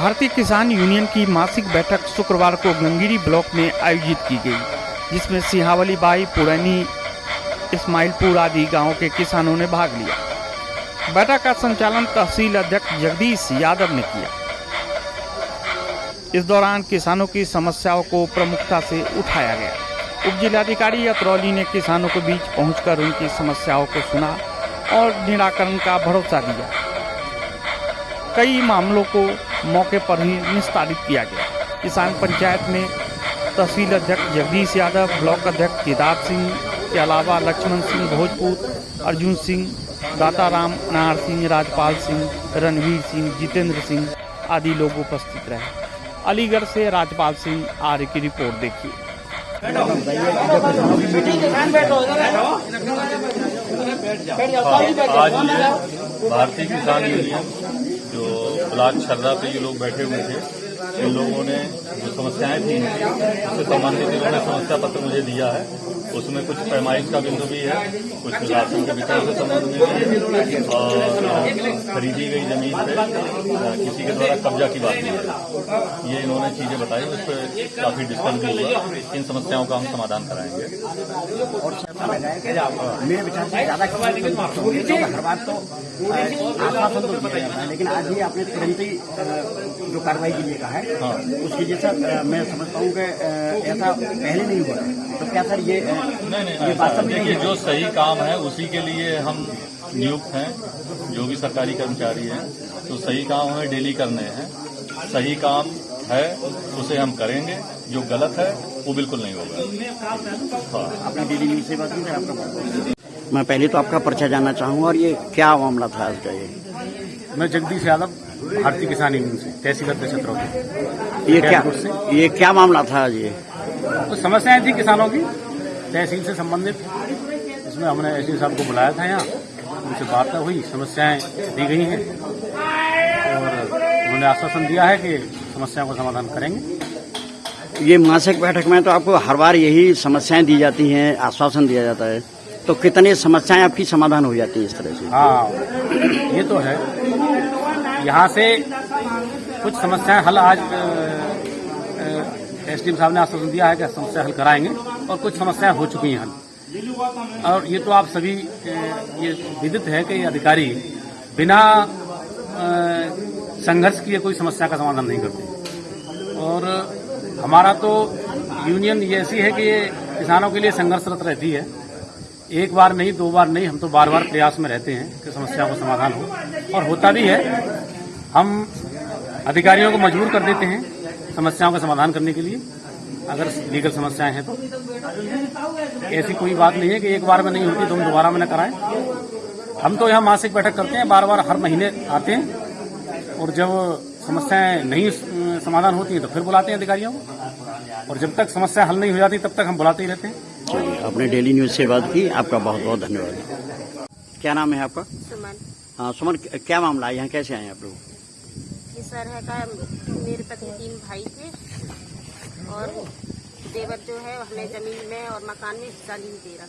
भारतीय किसान यूनियन की मासिक बैठक शुक्रवार को गंगीरी ब्लॉक में आयोजित की गई, जिसमें सिहावली बाई, पुरैनी, इस्माइलपुर आदि गांवों के किसानों ने भाग लिया। बैठक का संचालन तहसील अध्यक्ष जगदीश यादव ने किया। इस दौरान किसानों की समस्याओं को प्रमुखता से उठाया गया। उप जिलाधिकारी अतरौली ने किसानों के बीच पहुंचकर उनकी समस्याओं को सुना और निराकरण का भरोसा दिया। कई मामलों को मौके पर ही निस्तारित किया गया। किसान पंचायत में तहसील अध्यक्ष जगदीश यादव, ब्लॉक अध्यक्ष केदार सिंह के अलावा लक्ष्मण सिंह भोजपुर, अर्जुन सिंह, दाताराम, नार सिंह, राजपाल सिंह, रणवीर सिंह, जितेंद्र सिंह आदि लोग उपस्थित रहे। अलीगढ़ से राजपाल सिंह आर्य की रिपोर्ट देखिए। आज भारतीय किसान यूनियन जो ब्लॉक छर्रा पे ये लोग बैठे हुए थे, इन लोगों ने जो समस्याएं थी उससे संबंधित इन्होंने समस्या पत्र मुझे दिया है। उसमें कुछ पैमाइश का बिंदु भी है, कुछ राशन के वितरण से संबंध में भी, और खरीदी गई जमीन पे किसी के द्वारा कब्जा की बात नहीं है। ये इन्होंने चीजें बताई, उस पर काफी डिस्कस भी हुआ। इन समस्याओं का हम समाधान कराएंगे। और मेरे विचार से ज्यादा हर बार तो आश्वासन तो दिया जाता है, लेकिन आज ही आपने तुरंत ही जो कार्रवाई के लिए कहा है, हाँ, उसकी जैसा मैं समझता हूँ कि ऐसा पहले नहीं हुआ। तो क्या सर ये नहीं, देखिए जो सही काम है उसी के लिए हम नियुक्त हैं। जो भी सरकारी कर्मचारी हैं तो सही काम हमें डेली करने हैं। सही काम है उसे हम करेंगे, जो गलत है वो बिल्कुल नहीं होगा। हाँ, अपना डेली न्यूज से बात नहीं आपका। मैं पहले तो आपका परिचय जानना चाहूँगा और ये क्या मामला था आज का? मैं जगदीश यादव, भारतीय किसान यूनियन से, तहसील अध्यक्ष अतरौली। ये क्या मामला था आज? ये तो समस्याएं थी किसानों की तहसील से संबंधित। इसमें हमने एसडी साहब को बुलाया था, यहाँ उनसे बात हुई, समस्याएं दी गई हैं और उन्होंने आश्वासन दिया है कि समस्याओं का समाधान करेंगे। ये मासिक बैठक में तो आपको हर बार यही समस्याएं दी जाती हैं, आश्वासन दिया जाता है, तो कितनी समस्याएं आपकी समाधान हो जाती है इस तरह से? हाँ, ये तो है। यहाँ से कुछ समस्याएं हल आज एसडीएम साहब ने आश्वासन दिया है कि समस्या हल कराएंगे, और कुछ समस्याएं हो चुकी हैं हल। और ये तो आप सभी ये विदित है कि अधिकारी बिना संघर्ष किए कोई समस्या का समाधान नहीं करते। और हमारा तो यूनियन ये ऐसी है कि ये किसानों के लिए संघर्षरत रहती है। एक बार नहीं, दो बार नहीं, हम तो बार बार प्रयास में रहते हैं कि समस्याओं का समाधान हो, और होता भी है। हम अधिकारियों को मजबूर कर देते हैं समस्याओं का समाधान करने के लिए, अगर लीगल समस्याएं हैं तो। ऐसी कोई बात नहीं है कि एक बार में नहीं होती तो हम दोबारा में न कराएं। हम तो यहाँ मासिक बैठक करते हैं, बार बार हर महीने आते हैं, और जब समस्याएं नहीं समाधान होती हैं तो फिर बुलाते हैं अधिकारियों को, और जब तक समस्या हल नहीं हो जाती तब तक हम बुलाते ही रहते हैं। चलिए, आपने डेली न्यूज से बात की, आपका बहुत बहुत धन्यवाद। क्या नाम है आपका? सुमन। हाँ सुमन, क्या मामला है, यहाँ कैसे आए आप लोग? सर है का मेरे पति 3 भाई थे, और देवर जो है हमें जमीन में और मकान में हिस्सा नहीं दे रहा।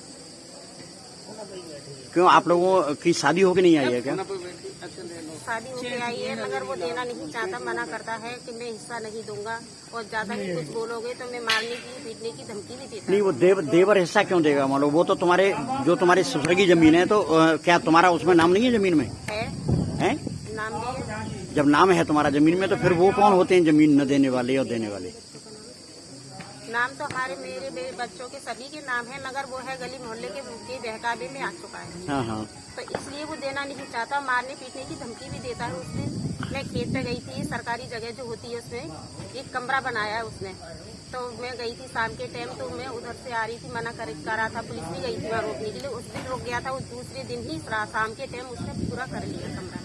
क्यों, आप लोगों की शादी होके नहीं आई है क्या? शादी होके आई है, मगर वो देना नहीं चाहता, मना करता है कि मैं हिस्सा नहीं दूंगा, और ज्यादा ही कुछ बोलोगे तो मैं मारने की, पीटने की धमकी भी देता। नहीं, वो देवर हिस्सा क्यों देगा? मान लो वो तो तुम्हारे ससुर की जमीन है, तो क्या तुम्हारा उसमें नाम नहीं है जमीन में? है नाम भी है। जब नाम है तुम्हारा जमीन में, तो फिर वो कौन होते हैं जमीन न देने वाले और देने वाले? नाम तो मेरे बच्चों के सभी के नाम है, मगर वो है गली मोहल्ले के बहकावे में आ चुका है। हाँ हाँ। तो इसलिए वो देना नहीं चाहता, मारने पीटने की धमकी भी देता है। उसने, मैं खेत पे गई थी, सरकारी जगह जो होती है उसमें एक कमरा बनाया है उसने, तो मैं गई थी शाम के टाइम, तो मैं उधर से आ रही थी, मना करा था, पुलिस भी गई थी वहाँ रोकने के लिए। उस दिन रोक गया था, उस दूसरे दिन ही शाम के टाइम उसने पूरा कर लिया कमरा।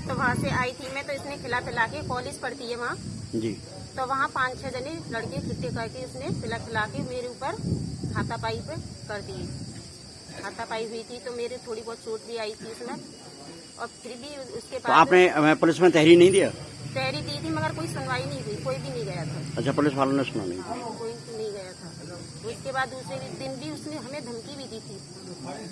तो वहाँ से आई थी मैं, तो इसने खिला पिला के, कॉलेज पढ़ती है वहाँ जी, तो वहाँ 5-6 जने लड़के इकट्ठे करके उसने खिला के मेरे ऊपर हाथापाई पे कर दिए। हाथापाई हुई थी तो मेरे थोड़ी बहुत चोट भी आई थी उसमें, और फिर भी उसके तो आपने पुलिस में तहरीर नहीं दिया? तैयारी दी थी मगर कोई सुनवाई नहीं हुई, कोई भी नहीं गया था। अच्छा, पुलिस वालों ने सुना नहीं? कोई नहीं गया था। उसके बाद दूसरे दिन भी उसने हमें धमकी भी दी थी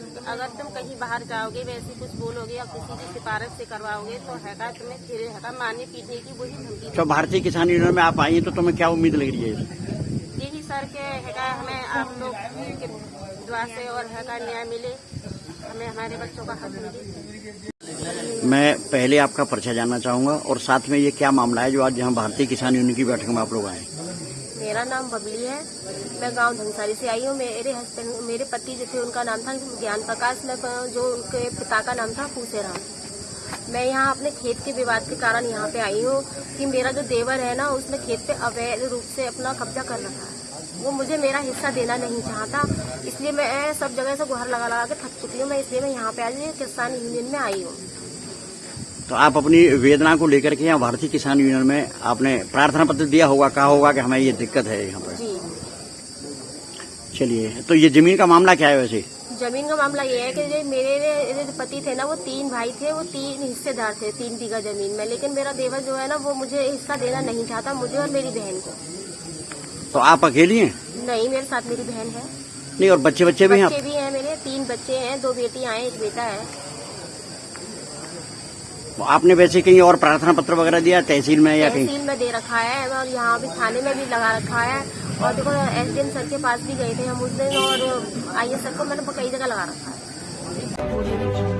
कि अगर तुम कहीं बाहर जाओगे, वैसे कुछ बोलोगे या किसी की सिफारिश से करवाओगे तो हैगा तुम्हें फिर हैगा मारने पीटने की वही धमकी तो भारतीय किसान यूनियन में आप आई हैं तो तुम्हें क्या उम्मीद लग रही है? यही सर के हैगा हमें आप लोग के दुआ से और हैगा न्याय मिले, हमें हमारे बच्चों का हक मिले। मैं पहले आपका परिचय जानना चाहूंगा और साथ में ये क्या मामला है जो आज यहाँ भारतीय किसान यूनियन की बैठक में आप लोग आए? मेरा नाम बबली है, मैं गांव धनसारी से आई हूँ। मेरे हस्बैंड, मेरे पति जो थे उनका नाम था ज्ञान प्रकाश, जो उनके पिता का नाम था फूसेराम। मैं यहाँ अपने खेत के विवाद के कारण यहाँ पे आई हूँ कि मेरा जो देवर है ना उसने खेत पे अवैध रूप से अपना कब्जा कर रखा है। वो मुझे मेरा हिस्सा देना नहीं चाहता, इसलिए मैं सब जगह से गुहार लगा लगा के थक चुकी हूँ। मैं इसलिए मैं यहाँ पे आज किसान यूनियन में आई हूँ। तो आप अपनी वेदना को लेकर के यहाँ भारतीय किसान यूनियन में आपने प्रार्थना पत्र दिया होगा, कहा होगा कि हमें ये दिक्कत है यहाँ पर? जी। चलिए, तो ये जमीन का मामला क्या है वैसे? जमीन का मामला ये है कि जो मेरे जो पति थे ना वो 3 भाई थे, वो 3 हिस्सेदार थे 3 बीघा जमीन में, लेकिन मेरा देवर जो है ना वो मुझे हिस्सा देना नहीं चाहता, मुझे और मेरी बहन को। तो आप अकेली हैं? नहीं, मेरे साथ मेरी बहन है। नहीं, और बच्चे भी हैं? बच्चे भी हैं मेरे, 3 बच्चे हैं, 2 बेटियां हैं, 1 बेटा है। आपने वैसे कहीं और प्रार्थना पत्र वगैरह दिया तहसील में या कहीं? तहसील में दे रखा है और यहाँ भी थाने में भी लगा रखा है, और देखो एसडीएम सर के पास भी गए थे हम उस दिन, और आईएएस सर को मैंने कई जगह लगा रखा है।